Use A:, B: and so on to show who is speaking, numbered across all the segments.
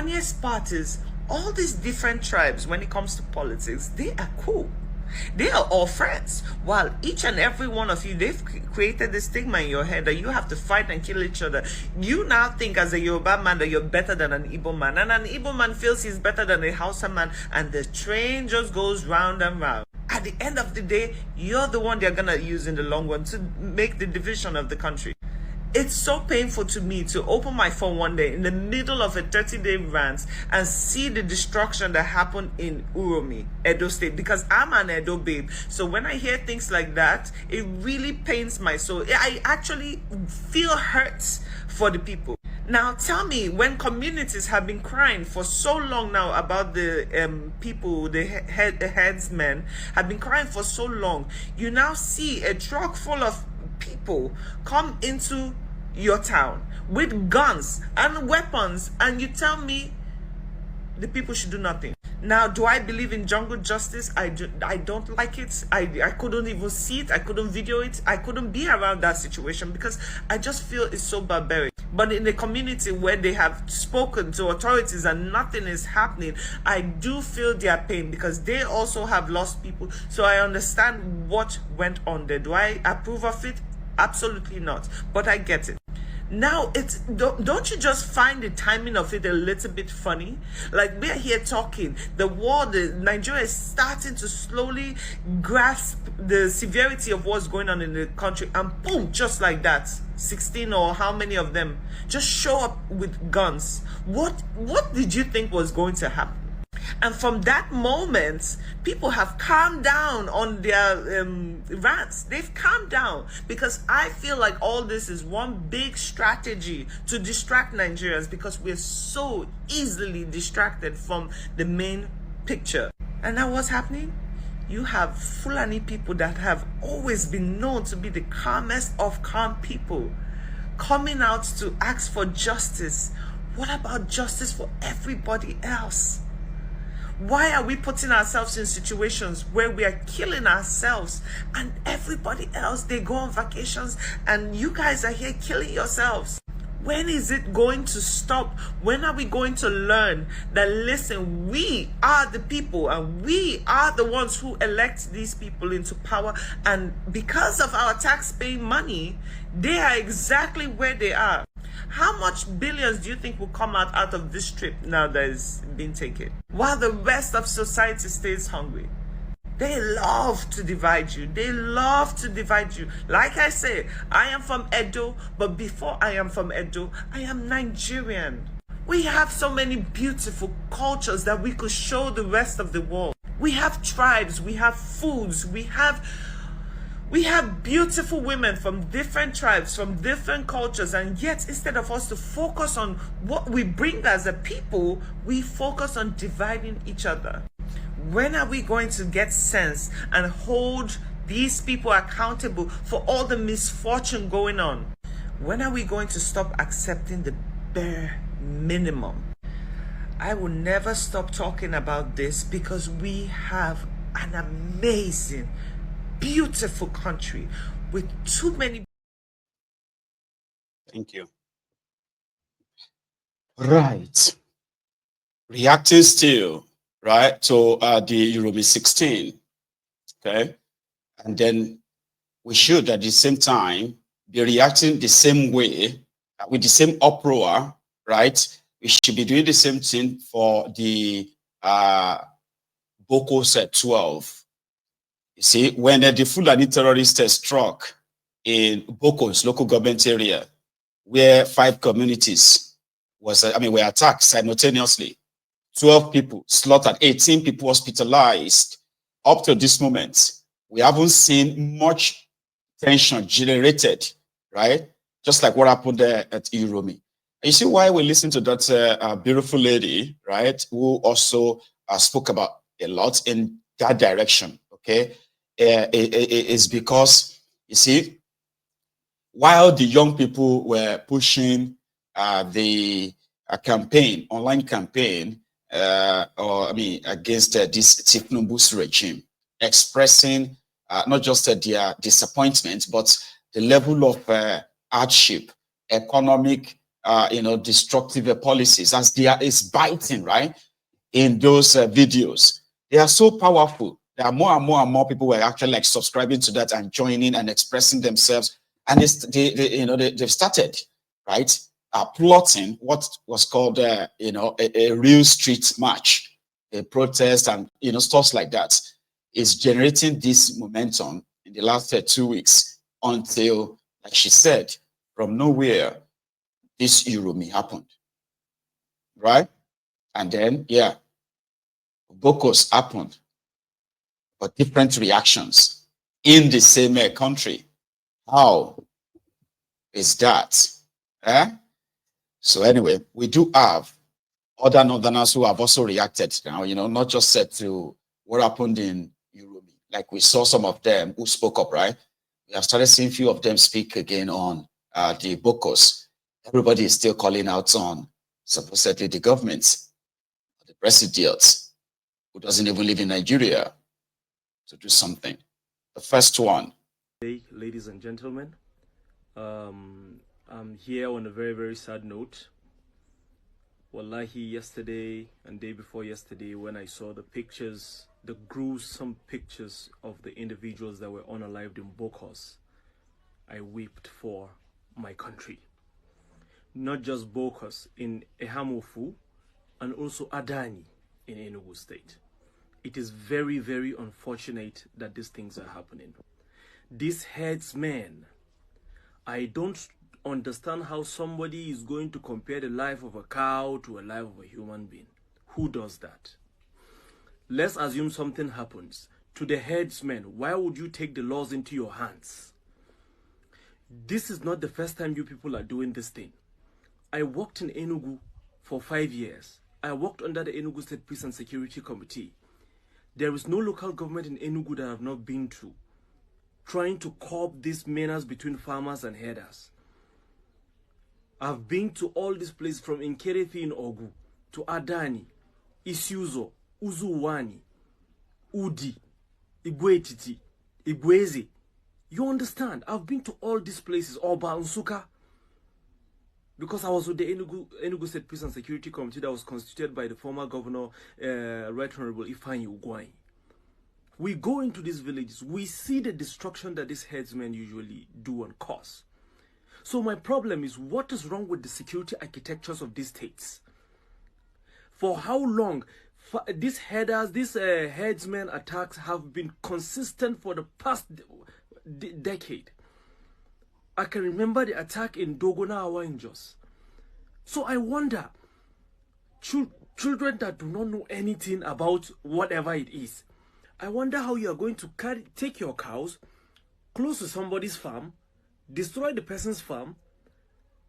A: funniest part is all these different tribes, when it comes to politics, they are cool. They are all friends. While each and every one of you, they've created this stigma in your head that you have to fight and kill each other. You now think as a Yoruba man that you're better than an Igbo man, and an Igbo man feels he's better than a Hausa man, and the train just goes round and round. At the end of the day, you're the one they're gonna use in the long run to make the division of the country. It's so painful to me to open my phone one day in the middle of a 30-day rant and see the destruction that happened in Uromi, Edo State, because I'm an Edo babe. So when I hear things like that, it really pains my soul. I actually feel hurt for the people. Now tell me, when communities have been crying for so long now about the people, the headsmen have been crying for so long, you now see a truck full of people come into your town with guns and weapons, and you tell me the people should do nothing. Now, do I believe in jungle justice? I don't like it. I couldn't even see it. I couldn't video it. I couldn't be around that situation because I just feel it's so barbaric. But in the community where they have spoken to authorities and nothing is happening, I do feel their pain because they also have lost people. So I understand what went on there. Do I approve of it? Absolutely not. But I get it. Now, don't you just find the timing of it a little bit funny? Like, we're here talking, Nigeria is starting to slowly grasp the severity of what's going on in the country, and boom, just like that, 16 or how many of them just show up with guns. What did you think was going to happen? And from that moment, people have calmed down on their rants. They've calmed down because I feel like all this is one big strategy to distract Nigerians because we're so easily distracted from the main picture. And now what's happening? You have Fulani people that have always been known to be the calmest of calm people coming out to ask for justice. What about justice for everybody else? Why are we putting ourselves in situations where we are killing ourselves and everybody else, they go on vacations and you guys are here killing yourselves? When is it going to stop? When are we going to learn that, listen, we are the people and we are the ones who elect these people into power, and because of our tax-paying money, they are exactly where they are. How much billions do you think will come out of this trip now that is being taken? While the rest of society stays hungry. They love to divide you. They love to divide you. Like I say, I am from Edo, but before I am from Edo, I am Nigerian. We have so many beautiful cultures that we could show the rest of the world. We have tribes, we have foods, we have beautiful women from different tribes, from different cultures, and yet instead of us to focus on what we bring as a people, we focus on dividing each other. When are we going to get sense and hold these people accountable for all the misfortune going on? When are we going to stop accepting the bare minimum? I will never stop talking about this because we have an amazing, beautiful country with too many.
B: Thank you. Right. Reacting still, right, to the Euro 16. Okay. And then we should at the same time be reacting the same way, with the same uproar, right? We should be doing the same thing for the Boko set 12. You see, when the Fulani terrorists struck in Boko's local government area, where 5 communities were attacked simultaneously, 12 people slaughtered, 18 people hospitalized. Up to this moment, we haven't seen much tension generated, right? Just like what happened there at Uromi. You see why we listen to that beautiful lady, right, who also spoke about a lot in that direction, okay? It's because, you see, while the young people were pushing the campaign, online campaign, against this Tinubu's regime, expressing not just their disappointment, but the level of hardship, economic destructive policies, as they are is biting, right? In those videos, they are so powerful. There are more and more and more people who are actually like subscribing to that and joining and expressing themselves. And they've started, right, plotting what was called a real street march, a protest, and stuff like that. Is generating this momentum in the last 2 weeks until, like she said, from nowhere, this Euromi happened, right? And then, yeah, Bokos happened, but different reactions in the same country. How is that? Eh? So anyway, we do have other Northerners who have also reacted now, not just said to what happened in Euromi. Like we saw some of them who spoke up, right? We have started seeing a few of them speak again on the Bokos. Everybody is still calling out on supposedly the government, the president, who doesn't even live in Nigeria, to do something. The first one.
C: Hey, ladies and gentlemen, I'm here on a very, very sad note. Wallahi, yesterday and day before yesterday, when I saw the pictures, the gruesome pictures of the individuals that were unalived in Bokos, I wept for my country. Not just Bokos, in Ehamofu and also Adani in Enugu State. It is very, very unfortunate that these things are happening. These headsmen, I don't understand how somebody is going to compare the life of a cow to a life of a human being. Who does that? Let's assume something happens to the headsmen. Why would you take the laws into your hands? This is not the first time you people are doing this thing. I worked in Enugu for 5 years. I worked under the Enugu State Peace and Security Committee. There is no local government in Enugu that I have not been to, trying to curb this menace between farmers and herders. I've been to all these places, from Nkerefi in Ogu to Adani, Isuzo, Uzuwani, Udi, Igwetiti, Igweze. You understand? I've been to all these places, Oba Nsuka, because I was with the Enugu State Peace and Security Committee that was constituted by the former governor, Right Honorable Ifeanyi Ugwuanyi. We go into these villages, we see the destruction that these headsmen usually do and cause. So my problem is, what is wrong with the security architectures of these states? For how long these headsmen attacks have been consistent for the past decade? I can remember the attack in Dogona in Jos. So I wonder, children that do not know anything about whatever it is, I wonder how you are going to take your cows close to somebody's farm, destroy the person's farm.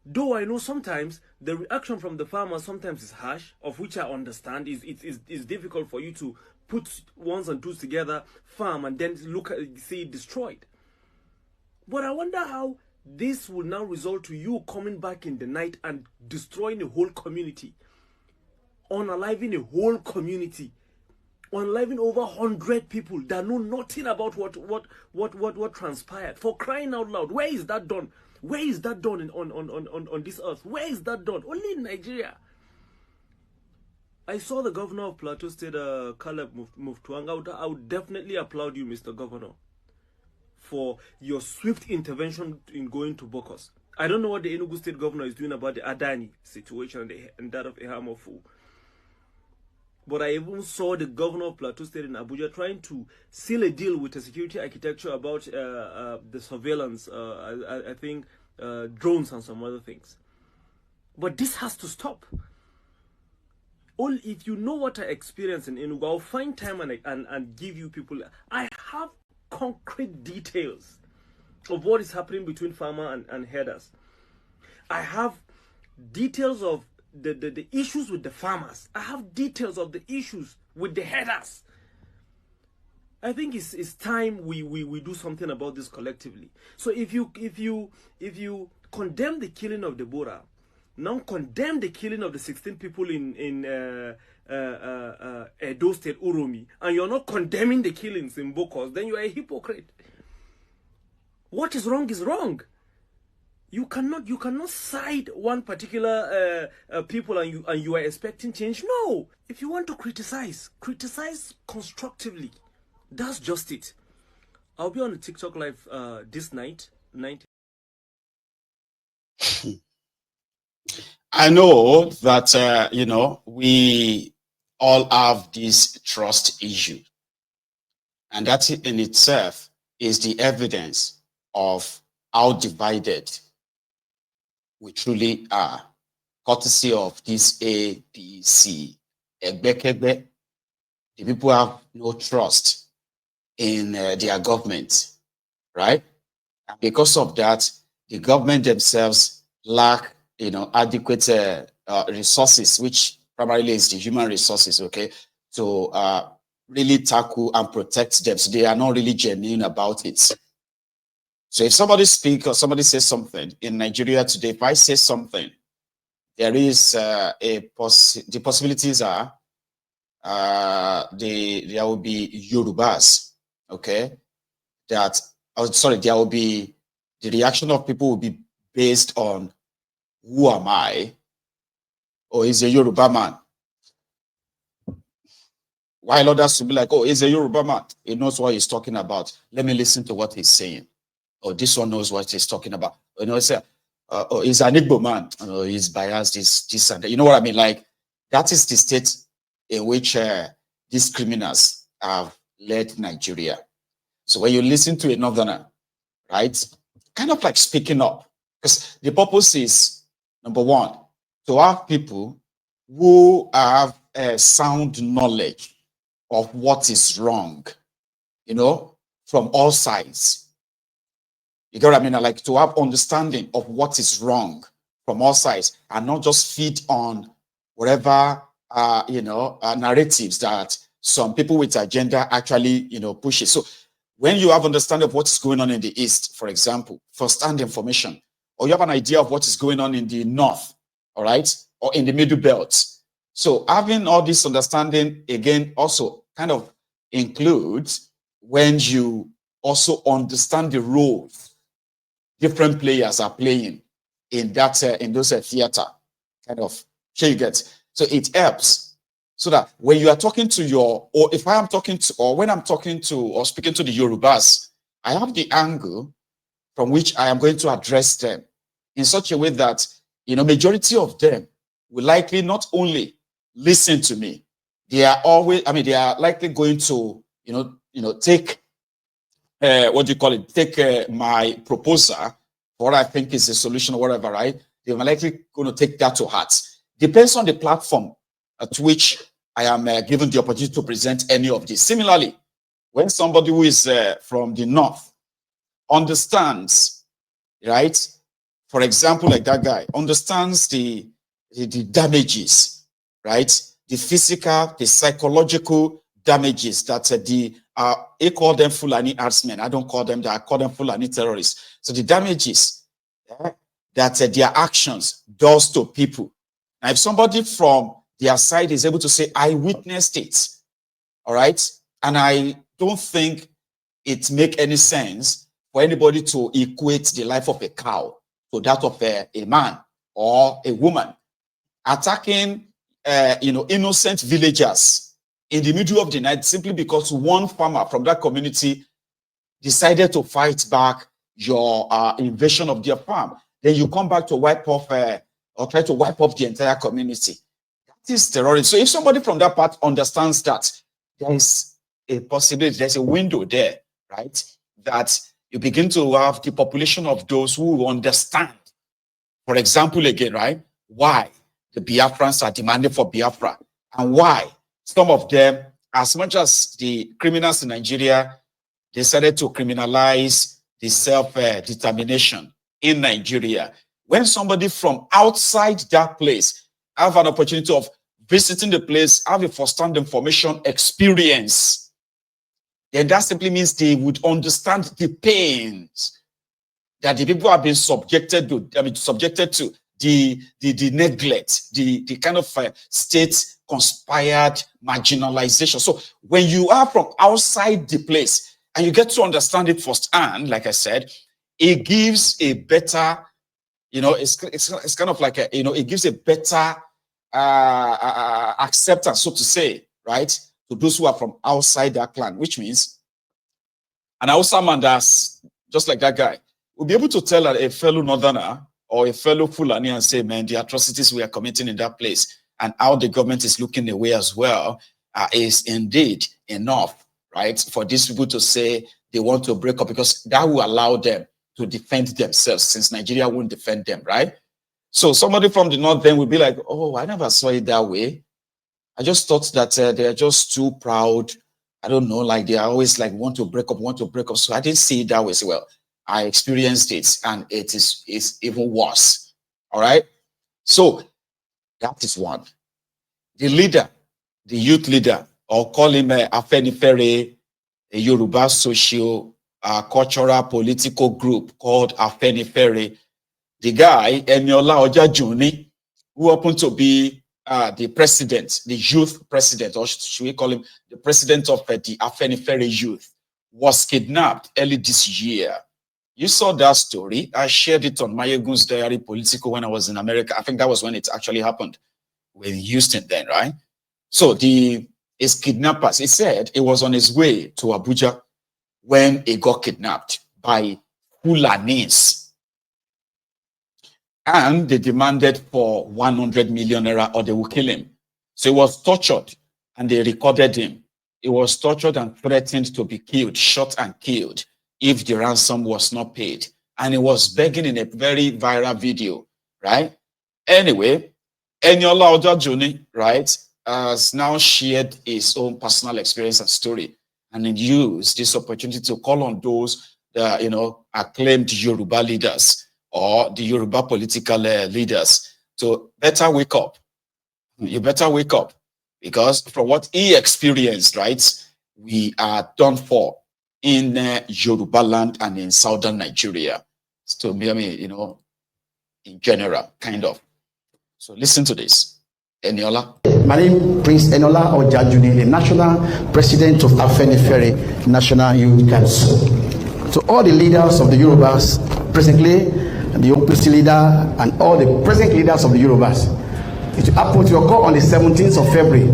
C: Though I know sometimes the reaction from the farmer sometimes is harsh, of which I understand. It's difficult for you to put ones and twos together, farm, and then see it destroyed. But I wonder how this will now result to you coming back in the night and destroying a whole community, unaliving a whole community, unaliving over 100 people that know nothing about what transpired. For crying out loud, where is that done? Where is that done on this earth? Where is that done? Only in Nigeria. I saw the governor of Plateau State, Caleb Muftuanga. I would definitely applaud you, Mr. Governor, for your swift intervention in going to Bokos. I don't know what the Enugu State governor is doing about the Adani situation and that of Ehamofu. But I even saw the governor of Plateau State in Abuja trying to seal a deal with the security architecture about the surveillance, I think drones and some other things. But this has to stop. If you know what I experienced in Enugu, I'll find time and give you people. I have concrete details of what is happening between farmer and herders. I have details of the issues with the farmers. I have details of the issues with the herders. I think it's time we do something about this collectively. So if you condemn the killing of Deborah, now condemn the killing of the 16 people in Edo State, Uromi, and you're not condemning the killings in Bokos, then you are a hypocrite. What is wrong is wrong. You cannot side one particular people and you are expecting change. No, if you want to criticize constructively. That's just it. I'll be on the TikTok live this night, 19.
B: I know that we all have this trust issue, and that in itself is the evidence of how divided we truly are, courtesy of this A, B, C. The people have no trust in their government, right? And because of that, the government themselves lack, adequate resources, which primarily is the human resources, okay, to really tackle and protect them. So they are not really genuine about it. So if somebody speaks or somebody says something in Nigeria today, if I say something, there is the possibilities are there will be Yorubas, okay, there will be the reaction of people will be based on who am I, or is a Yoruba man, while others will be like, oh, he's a Yoruba man, he knows what he's talking about, let me listen to what he's saying. Or this one knows what he's talking about. Say, oh, he's an Igbo man, he's biased, this and that. You know what I mean? Like, that is the state in which these criminals have led Nigeria. So when you listen to a northerner, right, kind of like speaking up, because the purpose is, number one, to have people who have sound knowledge of what is wrong, from all sides. You get what I mean? I like to have understanding of what is wrong from all sides and not just feed on whatever, narratives that some people with agenda actually, push it. So when you have understanding of what is going on in the East, for example, first-hand information, or you have an idea of what is going on in the North, all right, or in the Middle Belt. So having all this understanding, again, also kind of includes when you also understand the roles different players are playing in that in those theater, kind of. Here you get. So it helps so that when you are talking to or if I am talking to, or when I'm talking to or speaking to the Yorubas, I have the angle from which I am going to address them in such a way that majority of them will likely not only listen to me, they are likely going to take what do you call it? Take my proposal, what I think is a solution or whatever, right? They're likely going to take that to heart. Depends on the platform at which I am given the opportunity to present any of this. Similarly, when somebody who is from the North understands, right? For example, like that guy, understands the damages, right? The physical, the psychological damages that they call them Fulani herdsmen. I don't call them that. I call them Fulani terrorists. So the damages that their actions does to people. Now, if somebody from their side is able to say, I witnessed it, all right, and I don't think it make any sense for anybody to equate the life of a cow to that of a man or a woman attacking, innocent villagers in the middle of the night simply because one farmer from that community decided to fight back your invasion of their farm. Then you come back to wipe off or try to wipe off the entire community. That is terrorism. So if somebody from that part understands that, there is a possibility, there's a window there, right? That you begin to have the population of those who understand, for example, again, right? Why the Biafrans are demanding for Biafra and why some of them, as much as the criminals in Nigeria decided to criminalize the self-determination in Nigeria, when somebody from outside that place have an opportunity of visiting the place, have a first-hand information experience, then that simply means they would understand the pains that the people have been subjected to, the neglect, the kind of state conspired marginalization. So when you are from outside the place and you get to understand it firsthand, like I said, it gives a better it's kind of like it gives a better acceptance, so to say, right, to those who are from outside that clan, which means an Hausa man that's just like that guy will be able to tell a fellow Northerner or a fellow Fulani and say, man, the atrocities we are committing in that place and how the government is looking away as well is indeed enough, right, for these people to say they want to break up, because that will allow them to defend themselves, since Nigeria won't defend them, right? So somebody from the north then will be like, oh, I never saw it that way. I just thought that they're just too proud. I don't know, like they are always like want to break up. So I didn't see it that way. So, well, I experienced it and it's even worse. All right. So that is one. The leader, the youth leader, or call him Afenifere, a Yoruba social, cultural, political group called Afenifere. The guy, Eniola Ojajuni, who happened to be the president, the youth president, or should we call him the president of the Afenifere youth, was kidnapped early this year. You saw that story. I shared it on Mayegun's Diary Political when I was in America. I think that was when it actually happened in Houston then, right? So his kidnappers, he said it was on his way to Abuja when he got kidnapped by Fulanis. And they demanded for 100 million naira or they will kill him. So he was tortured and they recorded him. He was tortured and threatened to be killed, shot and killed, if the ransom was not paid. And he was begging in a very viral video, right? Anyway, Eniola Ojajuni, right, has now shared his own personal experience and story, and he used this opportunity to call on those, acclaimed Yoruba leaders or the Yoruba political leaders to better wake up. You better wake up, because from what he experienced, right, we are done for in Yoruba land and in southern Nigeria. So, in general, kind of. So listen to this. Eniola.
D: My name is Prince Eniola Ojajuni, the National President of Afenifere National Youth Council. To all the leaders of the Yorubas presently, the OPC leader and all the present leaders of the Yorubas, it happened to occur on the 17th of February.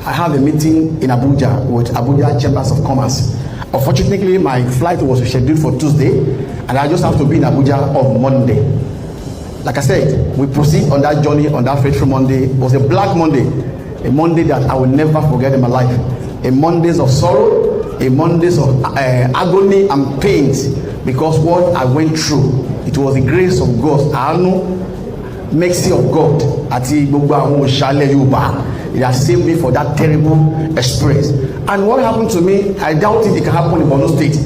D: I have a meeting in Abuja with Abuja Chambers of Commerce. Unfortunately, my flight was scheduled for Tuesday, and I just have to be in Abuja on Monday. Like I said, we proceed on that journey on that fateful Monday. It was a black Monday, a Monday that I will never forget in my life. A Mondays of sorrow, a Mondays of agony and pains, because what I went through, it was the grace of God. I know mercy of God. It has saved me for that terrible experience. And what happened to me, I doubt it can happen in Borno State,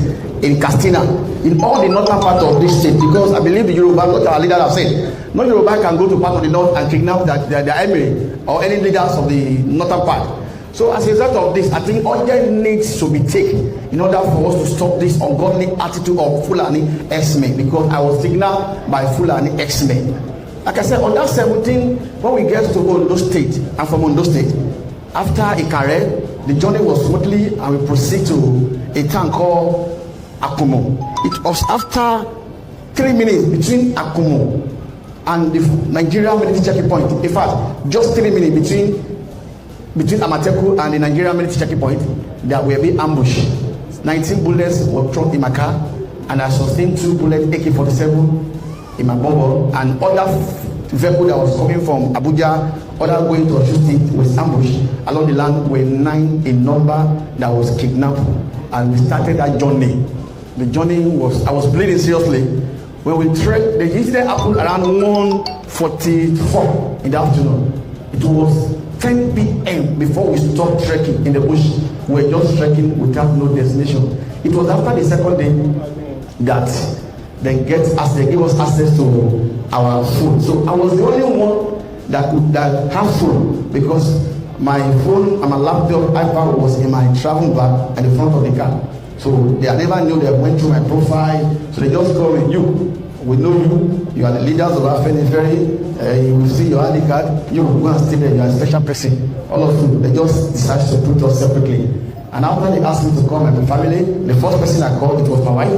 D: in Katsina, in all the northern part of this state, because I believe the Yoruba, what our leaders have said, no Yoruba can go to part of the north and kidnap their emir or any leaders of the northern part. So as a result of this, I think urgent needs to be taken in order for us to stop this ungodly attitude of Fulani X-Men, because I was signaled by Fulani X-Men. Like I said, on that 17th, when we get to Ondo State, and from Ondo State, after Ikare, the journey was smoothly, and we proceed to a town called Akumo. It was after 3 minutes between Akumo and the Nigerian military checkpoint. In fact, just 3 minutes between Amateku and the Nigerian military checkpoint, there will be ambush. 19 bullets were thrown in my car, and I sustained 2 bullets AK-47 in my bubble, and other vehicle that was coming from Abuja, other going to Osun State, was ambushed along the land. Were 9 in number that was kidnapped, and we started that journey. The journey was, I was bleeding seriously. When we trekked, the incident happened around 1:44 in the afternoon. It was 10 p.m. before we stopped trekking in the bush. We were just trekking without no destination. It was after the second day that they gave us access to our food. So I was the only one that had food, because my phone and my laptop iPad was in my travel bag at the front of the car. So they never knew. They went through my profile. So they just told me, we know you are the leaders of our Afenifere, you will see your ID card, you will go and stay there, you are a special person. All of you, they just decided to put us separately. And after they asked me to call my family, the first person I called, it was my wife.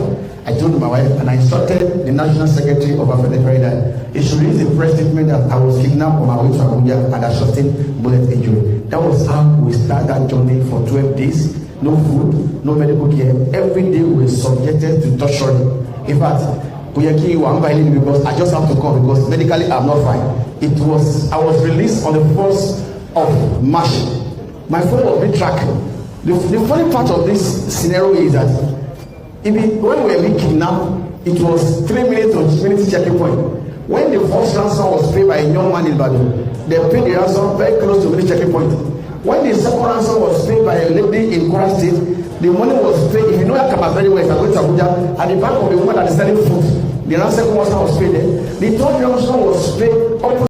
D: I told my wife and I instructed the National Secretary of Afenifere that he should release a press statement that I was kidnapped on my way to Abuja and I sustained bullet injury. That was how we started that journey for 12 days. No food, no medical care. Every day we were subjected to torture. In fact, because I just have to come because medically I'm not fine. I was released on the 1st of March. My phone was being tracked. The funny part of this scenario is that when we were being kidnapped, it was 3 minutes or 2 minutes checking point. When the first ransom was paid by a young man in Badoo, they paid the ransom very close to the checking point. When the second ransom was paid by a lady in Kwara State, the money was paid. If you know Yakama very well, if I go to Abuja, at the back of the woman that is selling food, the ransom was paid there. The third ransom was paid up